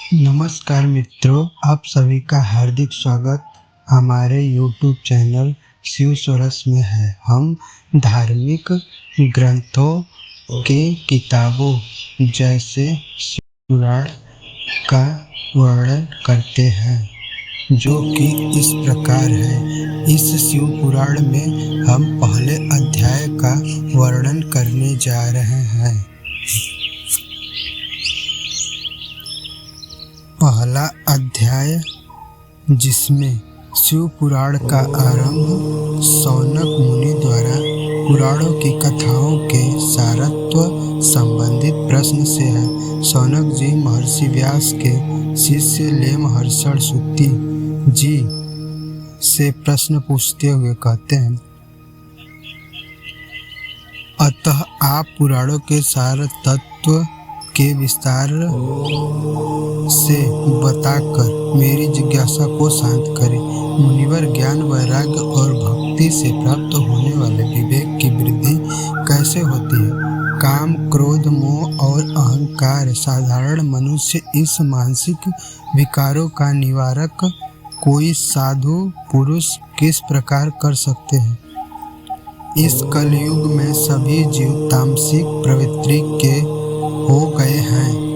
नमस्कार मित्रों, आप सभी का हार्दिक स्वागत हमारे YouTube चैनल शिव स्वरस में है। हम धार्मिक ग्रंथों के किताबों जैसे शिव पुराण का वर्णन करते हैं, जो कि इस प्रकार है। इस शिव पुराण में हम पहले अध्याय का वर्णन करने जा रहे हैं। पहला अध्याय, जिसमें शिव पुराण का आरंभ शौनक मुनि द्वारा पुराणों की कथाओं के सारत्व संबंधित प्रश्न से है। शौनक जी महर्षि व्यास के शिष्य लेमहर्षण सूक्ति जी से प्रश्न पूछते हुए कहते हैं, अतः आप पुराणों के सार तत्व के विस्तार से बताकर मेरी जिज्ञासा को शांत करें। मुनिवर, ज्ञान, वैराग्य और भक्ति से प्राप्त होने वाले विवेक की वृद्धि कैसे होती है? काम, क्रोध, मोह और अहंकार साधारण मनुष्य इस मानसिक विकारों का निवारक कोई साधु पुरुष किस प्रकार कर सकते हैं? इस कलयुग में सभी जीव तामसिक प्रवृत्ति के हो गए हैं।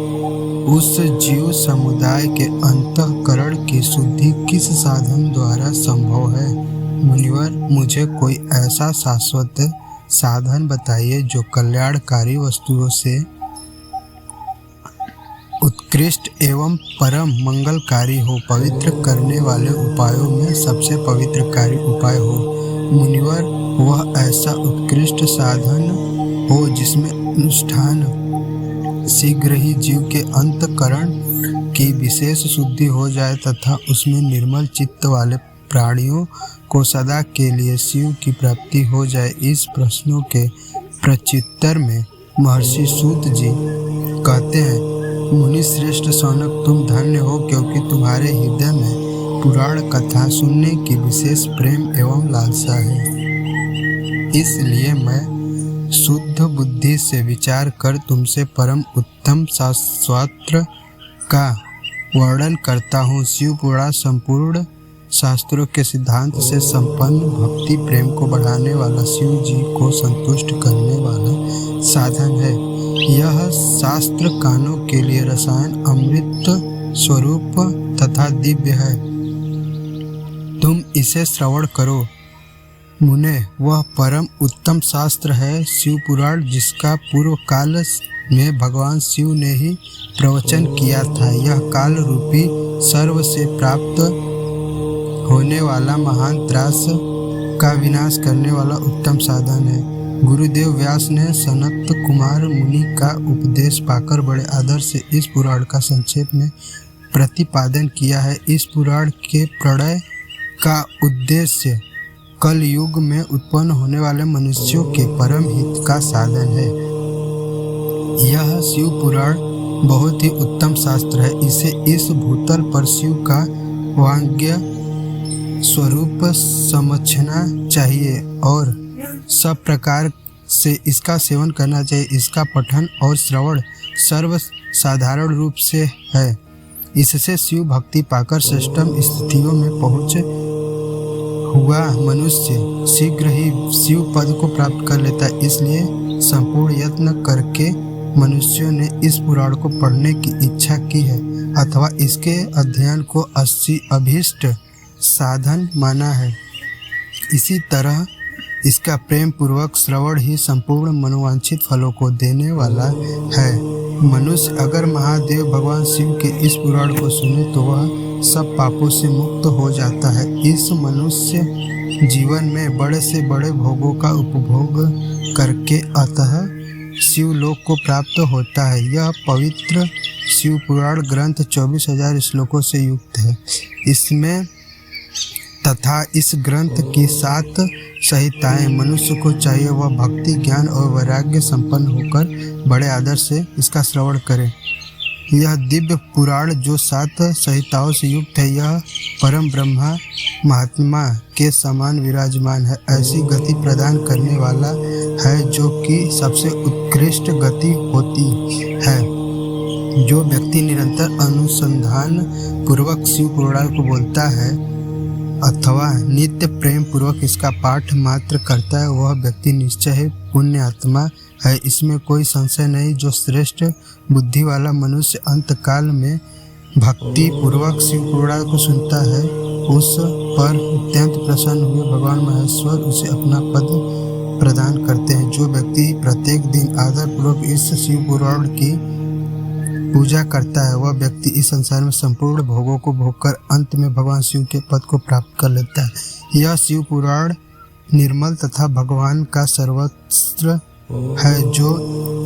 उस जीव समुदाय के अंतःकरण की शुद्धि किस साधन द्वारा संभव है? मुनिवर, मुझे कोई ऐसा शाश्वत साधन बताइए जो कल्याणकारी वस्तुओं से उत्कृष्ट एवं परम मंगलकारी हो, पवित्र करने वाले उपायों में सबसे पवित्रकारी उपाय हो। मुनिवर, वह ऐसा उत्कृष्ट साधन हो जिसमें अनुष्ठान शीघ्र ही जीव के अंतःकरण की विशेष शुद्धि हो जाए तथा उसमें निर्मल चित्त वाले प्राणियों को सदा के लिए शिव की प्राप्ति हो जाए। इस प्रश्नों के प्रत्युत्तर में महर्षि सूत जी कहते हैं, मुनि श्रेष्ठ शौनक, तुम धन्य हो, क्योंकि तुम्हारे हृदय में पुराण कथा सुनने की विशेष प्रेम एवं लालसा है। इसलिए मैं शुद्ध बुद्धि से विचार कर तुमसे परम उत्तम शास्त्र का वर्णन करता हूँ। शिव पुराण संपूर्ण शास्त्रों के सिद्धांत से संपन्न, भक्ति प्रेम को बढ़ाने वाला, शिव जी को संतुष्ट करने वाला साधन है। यह शास्त्र कानों के लिए रसायन अमृत स्वरूप तथा दिव्य है। तुम इसे श्रवण करो। मुने, वह परम उत्तम शास्त्र है शिव पुराण, जिसका पूर्व काल में भगवान शिव ने ही प्रवचन किया था। यह काल रूपी सर्व से प्राप्त होने वाला महान त्रास का विनाश करने वाला उत्तम साधन है। गुरुदेव व्यास ने सनत कुमार मुनि का उपदेश पाकर बड़े आदर से इस पुराण का संक्षेप में प्रतिपादन किया है। इस पुराण के प्रणय का उद्देश्य कल युग में उत्पन्न होने वाले मनुष्यों के परम हित का साधन है। यह शिव पुराण बहुत ही उत्तम शास्त्र है। इसे इस भूतल पर शिव का वाग्य स्वरूप समझना चाहिए और सब प्रकार से इसका सेवन करना चाहिए। इसका पठन और श्रवण सर्व साधारण रूप से है। इससे शिव भक्ति पाकर श्रेष्ठतम स्थितियों में पहुँच हुआ मनुष्य शीघ्र ही शिव पद को प्राप्त कर लेता है। इसलिए संपूर्ण यत्न करके मनुष्यों ने इस पुराण को पढ़ने की इच्छा की है अथवा इसके अध्ययन को अभीष्ट साधन माना है। इसी तरह इसका प्रेम पूर्वक श्रवण ही संपूर्ण मनोवांछित फलों को देने वाला है। मनुष्य अगर महादेव भगवान शिव के इस पुराण को सुने तो वह सब पापों से मुक्त हो जाता है। इस मनुष्य जीवन में बड़े से बड़े भोगों का उपभोग करके अतः शिवलोक को प्राप्त होता है। यह पवित्र शिव पुराण ग्रंथ 24,000 श्लोकों से युक्त है। इसमें तथा इस ग्रंथ की 7 संहिताएं मनुष्य को चाहिए वह भक्ति, ज्ञान और वैराग्य संपन्न होकर बड़े आदर से इसका श्रवण करे। यह दिव्य पुराण जो 7 संहिताओं से युक्त है, यह परम ब्रह्मा महात्मा के समान विराजमान है। ऐसी गति प्रदान करने वाला है जो कि सबसे उत्कृष्ट गति होती है। जो व्यक्ति निरंतर अनुसंधान पूर्वक शिव पुराण को बोलता है अथवा नित्य प्रेम पूर्वक इसका पाठ मात्र करता है, वह व्यक्ति निश्चय ही पुण्य आत्मा है। इसमें कोई संशय नहीं। जो श्रेष्ठ बुद्धि वाला मनुष्य अंतकाल में भक्ति पूर्वक शिव पुराण को सुनता है, उस पर अत्यंत प्रसन्न हुए भगवान महेश्वर उसे अपना पद प्रदान करते हैं। जो व्यक्ति प्रत्येक दिन आदर पूर्वक इस शिव पुराण की पूजा करता है, वह व्यक्ति इस संसार में संपूर्ण भोगों को भोगकर अंत में भगवान शिव के पद को प्राप्त कर लेता है। यह शिव पुराण निर्मल तथा भगवान का सर्वस्त्र है। जो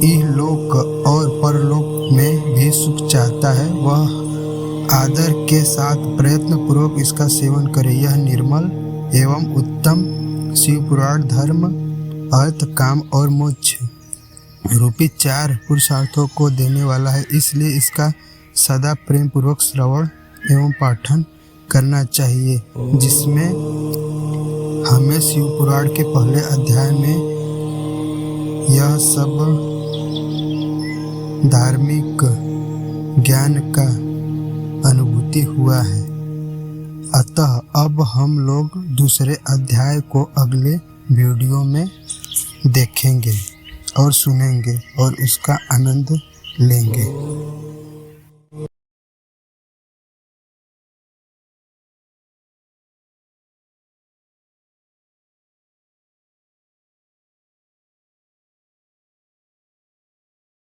इहलोक और परलोक में भी सुख चाहता है, वह आदर के साथ प्रयत्न पूर्वक इसका सेवन करे। यह निर्मल एवं उत्तम शिव पुराण धर्म, अर्थ, काम और मोक्ष रूपी 4 पुरुषार्थों को देने वाला है। इसलिए इसका सदा प्रेम पूर्वक श्रवण एवं पाठन करना चाहिए, जिसमें हमें शिव पुराण के पहले अध्याय में यह सब धार्मिक ज्ञान का अनुभूति हुआ है। अतः अब हम लोग दूसरे अध्याय को अगले वीडियो में देखेंगे और सुनेंगे और उसका आनंद लेंगे।